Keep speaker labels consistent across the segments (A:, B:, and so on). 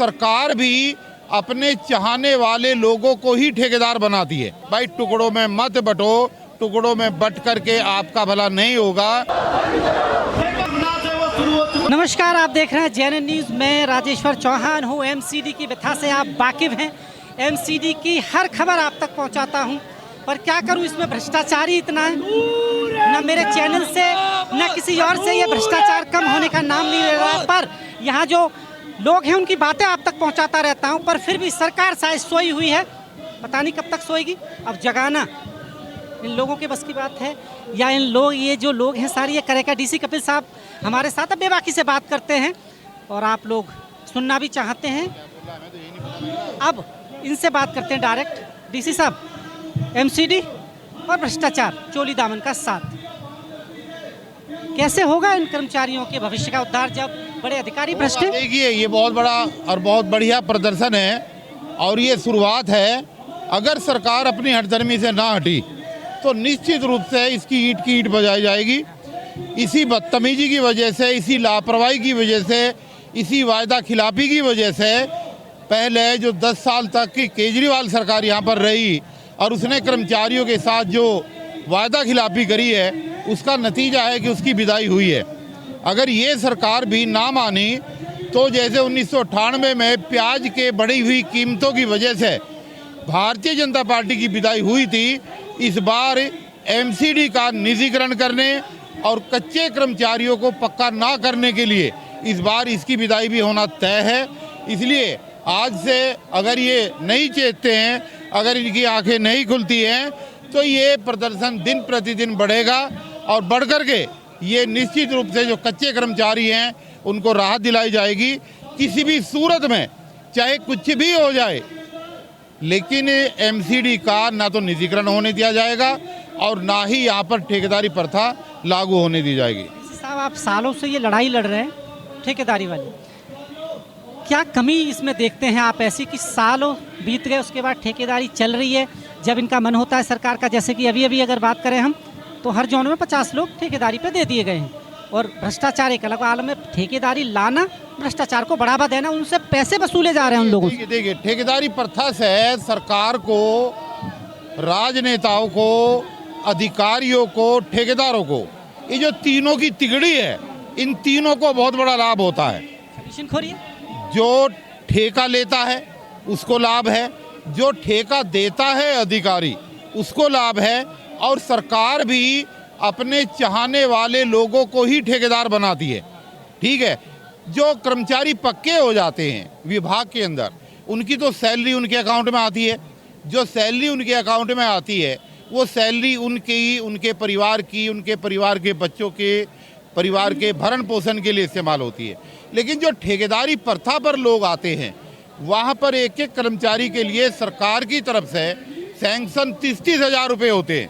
A: सरकार भी अपने चाहने वाले लोगों को ही ठेकेदार बनाती है। भाई टुकड़ों में मत बंटो, टुकड़ों में बंट करके आपका भला नहीं होगा।
B: नमस्कार, आप देख रहे हैं जेएनएन न्यूज़। मैं राजेश्वर चौहान हूं। एमसीडी की व्यथा से आप वाकिफ हैं। एमसीडी की हर खबर आप तक पहुंचाता हूं, पर क्या करूं, इसमें भ्रष्टाचार ही इतना है। न मेरे चैनल से न किसी और से ये भ्रष्टाचार कम होने का नाम नहीं ले रहा। पर यहाँ जो लोग हैं उनकी बातें आप तक पहुंचाता रहता हूं, पर फिर भी सरकार शायद सोई हुई है। पता नहीं कब तक सोएगी। अब जगाना इन लोगों के बस की बात है या ये जो लोग हैं सारी ये करेगा। डीसी कपिल साहब हमारे साथ अब बेबाकी से बात करते हैं और आप लोग सुनना भी चाहते हैं। अब इनसे बात करते हैं डायरेक्ट। डीसी साहब, एमसीडी और भ्रष्टाचार, चोली दामन का साथ, कैसे होगा इन कर्मचारियों के भविष्य का उद्धार जब बड़े अधिकारी भ्रष्ट हैं?
A: देखिए, ये बहुत बड़ा और बहुत बढ़िया प्रदर्शन है और ये शुरुआत है। अगर सरकार अपनी हठधर्मी से ना हटी तो निश्चित रूप से इसकी ईंट की ईंट बजाई जाएगी। इसी बदतमीजी की वजह से, इसी लापरवाही की वजह से, इसी वायदा खिलाफी की वजह से पहले जो 10 साल तक की केजरीवाल सरकार यहाँ पर रही और उसने कर्मचारियों के साथ जो वायदा खिलाफी करी है, उसका नतीजा है कि उसकी विदाई हुई है। अगर ये सरकार भी ना मानी तो जैसे 1998 में प्याज के बढ़ी हुई कीमतों की वजह से भारतीय जनता पार्टी की विदाई हुई थी, इस बार एमसीडी का निजीकरण करने और कच्चे कर्मचारियों को पक्का ना करने के लिए इस बार इसकी विदाई भी होना तय है। इसलिए आज से अगर ये नहीं चेतते हैं, अगर इनकी आंखें नहीं खुलती हैं, तो ये प्रदर्शन दिन प्रतिदिन बढ़ेगा और बढ़ कर के ये निश्चित रूप से जो कच्चे कर्मचारी हैं उनको राहत दिलाई जाएगी। किसी भी सूरत में चाहे कुछ भी हो जाए, लेकिन एमसीडी का ना तो निजीकरण होने दिया जाएगा और ना ही यहाँ पर ठेकेदारी प्रथा लागू होने दी जाएगी।
B: साहब, आप सालों से ये लड़ाई लड़ रहे हैं ठेकेदारी वाली, क्या कमी इसमें देखते हैं आप ऐसी कि सालों बीत गए उसके बाद ठेकेदारी चल रही है? जब इनका मन होता है सरकार का, जैसे कि अभी अगर बात करें हम, तो हर जोन में 50 लोग ठेकेदारी पे दे दिए गए हैं और भ्रष्टाचार एक अलग आलम में। ठेकेदारी लाना, भ्रष्टाचार को बढ़ावा देना, उनसे पैसे वसूले जा रहे हैं उन लोगों से।
A: देखिए, ठेकेदारी प्रथा से सरकार को, राजनेताओं को, अधिकारियों को, ठेकेदारों को, ये जो तीनों की तिगड़ी है, इन तीनों को बहुत बड़ा लाभ होता है। जो ठेका लेता है उसको लाभ है, जो ठेका देता है अधिकारी उसको लाभ है, और सरकार भी अपने चाहने वाले लोगों को ही ठेकेदार बनाती है। ठीक है, जो कर्मचारी पक्के हो जाते हैं विभाग के अंदर, उनकी तो सैलरी उनके अकाउंट में आती है। जो सैलरी उनके अकाउंट में आती है वो सैलरी उनकी, उनके परिवार की, उनके परिवार के बच्चों के, परिवार के भरण पोषण के लिए इस्तेमाल होती है। लेकिन जो ठेकेदारी प्रथा पर लोग आते हैं, वहाँ पर एक एक कर्मचारी के लिए सरकार की तरफ से सैंक्शन 30-30 हज़ार रुपये होते हैं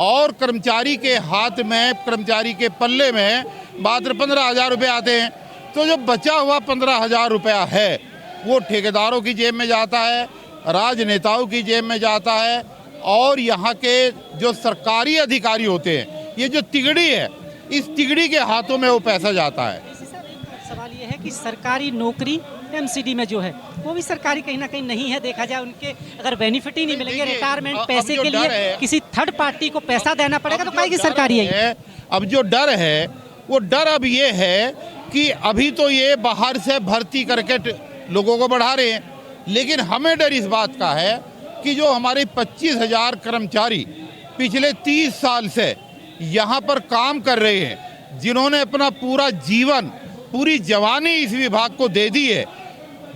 A: और कर्मचारी के हाथ में, कर्मचारी के पल्ले में मात्र 15 हज़ार रुपये आते हैं। तो जो बचा हुआ 15 हज़ार रुपया है वो ठेकेदारों की जेब में जाता है, राजनेताओं की जेब में जाता है, और यहाँ के जो सरकारी अधिकारी होते हैं, ये जो तिगड़ी है, इस तिगड़ी के हाथों में वो पैसा जाता है।
B: सवाल ये है कि सरकारी नौकरी एमसीडी में जो है वो भी सरकारी कहीं ना कहीं नहीं है। देखा जाए उनके अगर बेनिफिट ही नहीं मिलेंगे, रिटायरमेंट पैसे के लिए किसी थर्ड पार्टी को पैसा देना पड़ेगा, तो काहे की सरकारी है।
A: अब जो डर है वो डर अब ये है कि अभी तो ये बाहर से भर्ती करके लोगों को बढ़ा रहे हैं, लेकिन हमें डर इस बात का है कि जो हमारे 25,000 कर्मचारी पिछले 30 साल से यहाँ पर काम कर रहे हैं, जिन्होंने अपना पूरा जीवन, पूरी जवानी इस विभाग को दे दी है,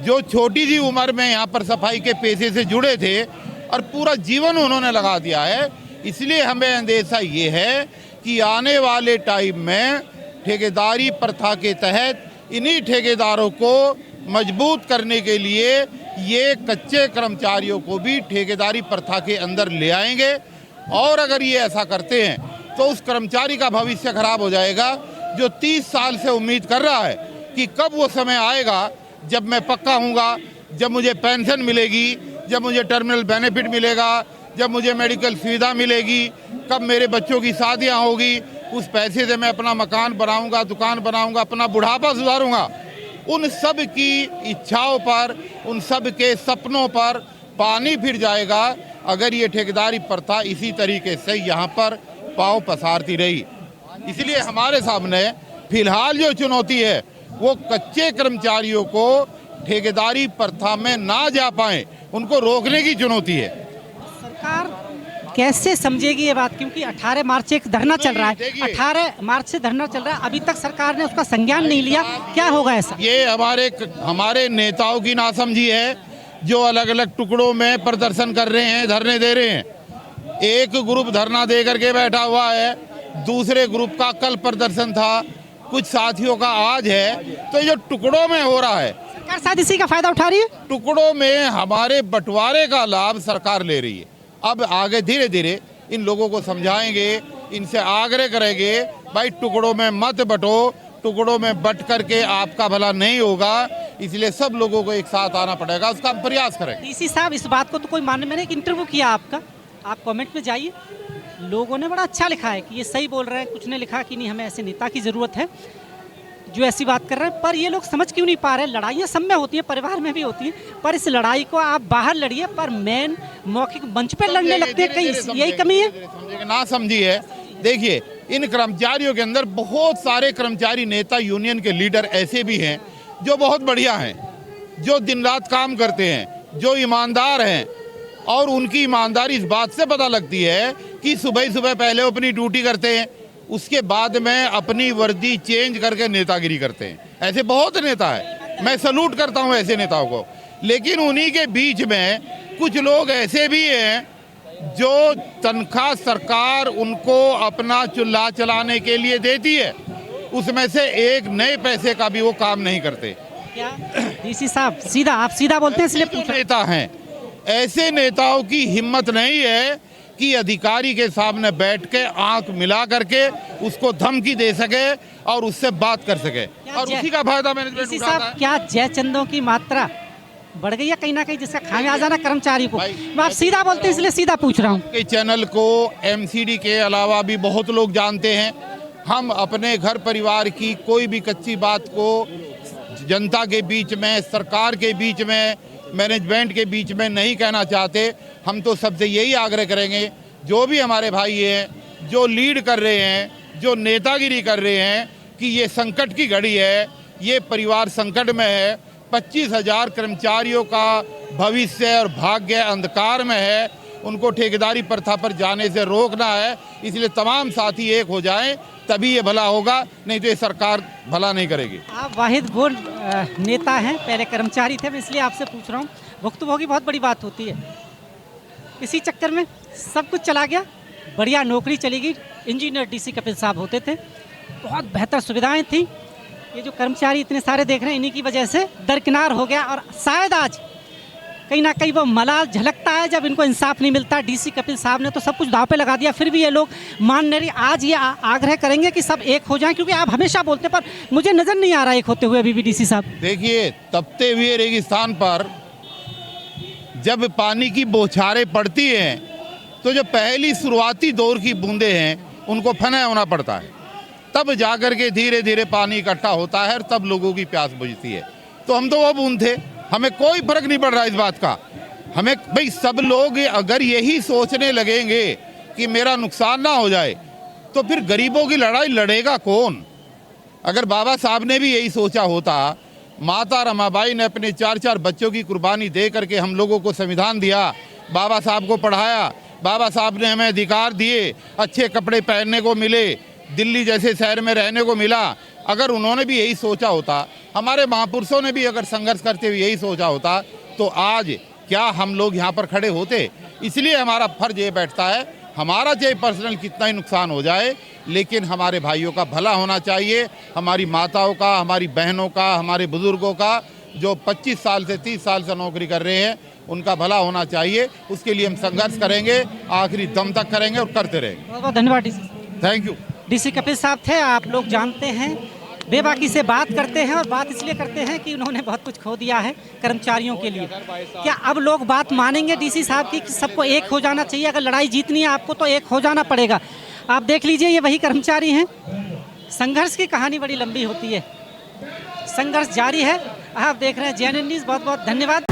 A: जो छोटी सी उम्र में यहाँ पर सफाई के पेशे से जुड़े थे और पूरा जीवन उन्होंने लगा दिया है, इसलिए हमें अंदेशा ये है कि आने वाले टाइम में ठेकेदारी प्रथा के तहत इन्हीं ठेकेदारों को मजबूत करने के लिए ये कच्चे कर्मचारियों को भी ठेकेदारी प्रथा के अंदर ले आएंगे। और अगर ये ऐसा करते हैं तो उस कर्मचारी का भविष्य खराब हो जाएगा, जो 30 साल से उम्मीद कर रहा है कि कब वो समय आएगा जब मैं पक्का हूँगा, जब मुझे पेंशन मिलेगी, जब मुझे टर्मिनल बेनिफिट मिलेगा, जब मुझे मेडिकल सुविधा मिलेगी, कब मेरे बच्चों की शादियाँ होगी, उस पैसे से मैं अपना मकान बनाऊँगा, दुकान बनाऊँगा, अपना बुढ़ापा सुधारूँगा। उन सब की इच्छाओं पर, उन सब के सपनों पर पानी फिर जाएगा अगर ये ठेकेदारी प्रथा इसी तरीके से यहाँ पर पाँव पसारती रही। इसलिए हमारे सामने फिलहाल जो चुनौती है वो कच्चे कर्मचारियों को ठेकेदारी प्रथा में ना जा पाए उनको रोकने की चुनौती है।
B: सरकार कैसे समझेगी ये बात, क्योंकि 18 मार्च से एक धरना चल रहा है,
A: देखिए।
B: 18 मार्च से धरना चल रहा है, अभी तक सरकार ने उसका संज्ञान नहीं लिया, क्या होगा ऐसा?
A: ये हमारे नेताओं की नासमझी है जो अलग अलग टुकड़ों में प्रदर्शन कर रहे हैं, धरने दे रहे हैं। एक ग्रुप धरना दे करके बैठा हुआ है, दूसरे ग्रुप का कल प्रदर्शन था, कुछ साथियों का आज है। तो ये जो टुकड़ों में हो रहा है,
B: सरकार शायद इसी का फायदा उठा रही है।
A: टुकड़ों में हमारे बंटवारे का लाभ सरकार ले रही है। अब आगे धीरे धीरे इन लोगों को समझाएंगे, इनसे आग्रह करेंगे, भाई टुकड़ों में मत बंटो, टुकड़ों में बंट करके आपका भला नहीं होगा, इसलिए सब लोगों को एक साथ आना पड़ेगा, उसका हम प्रयास करेंगे।
B: डीसी साहब इस बात को तो कोई मानने, मैंने एक इंटरव्यू किया आपका, आप कमेंट में जाइए, लोगों ने बड़ा अच्छा लिखा है कि ये सही बोल रहे हैं, कुछ ने लिखा कि नहीं हमें ऐसे नेता की ज़रूरत है जो ऐसी बात कर रहे हैं। पर ये लोग समझ क्यों नहीं पा रहे, लड़ाइयाँ सब में होती है, परिवार में भी होती है, पर इस लड़ाई को आप बाहर लड़िए, पर मेन मौखिक मंच पे लड़ने लगते हैं, कहीं यही कमी है।
A: समझेंगे ना समझिए, देखिए इन कर्मचारियों के अंदर बहुत सारे कर्मचारी नेता, यूनियन के लीडर ऐसे भी हैं जो बहुत बढ़िया हैं, जो दिन रात काम करते हैं, जो ईमानदार हैं, और उनकी ईमानदारी इस बात से पता लगती है कि सुबह सुबह पहले वो अपनी ड्यूटी करते हैं, उसके बाद में अपनी वर्दी चेंज करके नेतागिरी करते हैं। ऐसे बहुत नेता है, मैं सलूट करता हूं ऐसे नेताओं को। लेकिन उन्हीं के बीच में कुछ लोग ऐसे भी हैं जो तनख्वाह सरकार उनको अपना चूल्हा चलाने के लिए देती है, उसमें से एक नए पैसे का भी वो काम नहीं करते।
B: क्या डीसी साहब सीधा, आप सीधा बोलते हैं इसलिए
A: जो
B: पूछा।
A: नेता हैं, ऐसे नेताओं की हिम्मत नहीं है कि अधिकारी के सामने बैठ के आंख मिला करके उसको धमकी दे सके और उससे बात कर सके, और उसी का फायदा मैनेजमेंट
B: डीसी
A: उठाता
B: साहब
A: है।
B: क्या जयचंदों की मात्रा बढ़ गई है कहीं ना कहीं, जिसका खामियाजा ना कर्मचारी को?
A: भाई,
B: मैं आप सीधा बोलते हैं इसलिए सीधा पूछ रहा हूँ।
A: के चैनल को एमसीडी के अलावा भी बहुत लोग जानते हैं। हम अपने घर परिवार की कोई भी कच्ची बात को जनता के बीच में, सरकार के बीच में, मैनेजमेंट के बीच में नहीं कहना चाहते। हम तो सबसे यही आग्रह करेंगे, जो भी हमारे भाई हैं, जो लीड कर रहे हैं, जो नेतागिरी कर रहे हैं, कि ये संकट की घड़ी है, ये परिवार संकट में है, 25,000 कर्मचारियों का भविष्य और भाग्य अंधकार में है, उनको ठेकेदारी प्रथा पर जाने से रोकना है। इसलिए तमाम साथी एक हो जाएं, तभी ये भला होगा, नहीं तो ये सरकार भला नहीं करेगी।
B: आप वाहिद वो नेता हैं, पहले कर्मचारी थे, मैं इसलिए आपसे पूछ रहा हूँ। भुक्तभोगी बहुत बड़ी बात होती है, इसी चक्कर में सब कुछ चला गया, बढ़िया नौकरी चली गई। इंजीनियर डीसी कपिल साहब होते थे, बहुत बेहतर सुविधाएं थी। ये जो कर्मचारी इतने सारे देख रहे हैं, इन्हीं की वजह से दरकिनार हो गया, और शायद आज कहीं ना कहीं वो मलाल झलकता है जब इनको इंसाफ नहीं मिलता। डीसी कपिल साहब ने तो सब कुछ दांव पे लगा दिया, फिर भी ये लोग मान नहीं रही। आज ये आग्रह करेंगे कि सब एक हो जाएं, क्योंकि आप हमेशा बोलते हैं, पर मुझे नजर नहीं आ रहा एक होते हुए अभी भी डीसी साहब।
A: देखिए, तपते हुए रेगिस्तान पर जब पानी की बौछारें पड़ती हैं तो जो पहली शुरुआती दौर की बूंदें हैं उनको फना होना पड़ता है, तब जाकर के धीरे धीरे पानी इकट्ठा होता है और तब लोगों की प्यास बुझती है। तो हम तो वो बूंद थे, हमें कोई फर्क नहीं पड़ रहा इस बात का। हमें भाई सब लोग अगर यही सोचने लगेंगे कि मेरा नुकसान ना हो जाए, तो फिर गरीबों की लड़ाई लड़ेगा कौन? अगर बाबा साहब ने भी यही सोचा होता, माता रमाबाई ने अपने 4-4 बच्चों की कुर्बानी दे करके हम लोगों को संविधान दिया, बाबा साहब को पढ़ाया, बाबा साहब ने हमें अधिकार दिए, अच्छे कपड़े पहनने को मिले, दिल्ली जैसे शहर में रहने को मिला। अगर उन्होंने भी यही सोचा होता, हमारे महापुरुषों ने भी अगर संघर्ष करते हुए यही सोचा होता, तो आज क्या हम लोग यहाँ पर खड़े होते? इसलिए हमारा फर्ज ये बैठता है, हमारा चाहे पर्सनल कितना ही नुकसान हो जाए, लेकिन हमारे भाइयों का भला होना चाहिए, हमारी माताओं का, हमारी बहनों का, हमारे बुजुर्गों का, जो 25 साल से 30 साल से नौकरी कर रहे हैं, उनका भला होना चाहिए। उसके लिए हम संघर्ष करेंगे, आखिरी दम तक करेंगे और करते रहेंगे।
B: बहुत बहुत धन्यवाद DC.
A: Thank you.
B: DC Kapil साहब थे, आप लोग जानते हैं, बेबाकी से बात करते हैं, और बात इसलिए करते हैं कि उन्होंने बहुत कुछ खो दिया है कर्मचारियों के लिए। क्या अब लोग बात मानेंगे डीसी साहब की कि सबको एक हो जाना चाहिए? अगर लड़ाई जीतनी है आपको तो एक हो जाना पड़ेगा। आप देख लीजिए, ये वही कर्मचारी हैं। संघर्ष की कहानी बड़ी लंबी होती है, संघर्ष जारी है। आप देख रहे हैं JNN न्यूज़, बहुत बहुत धन्यवाद।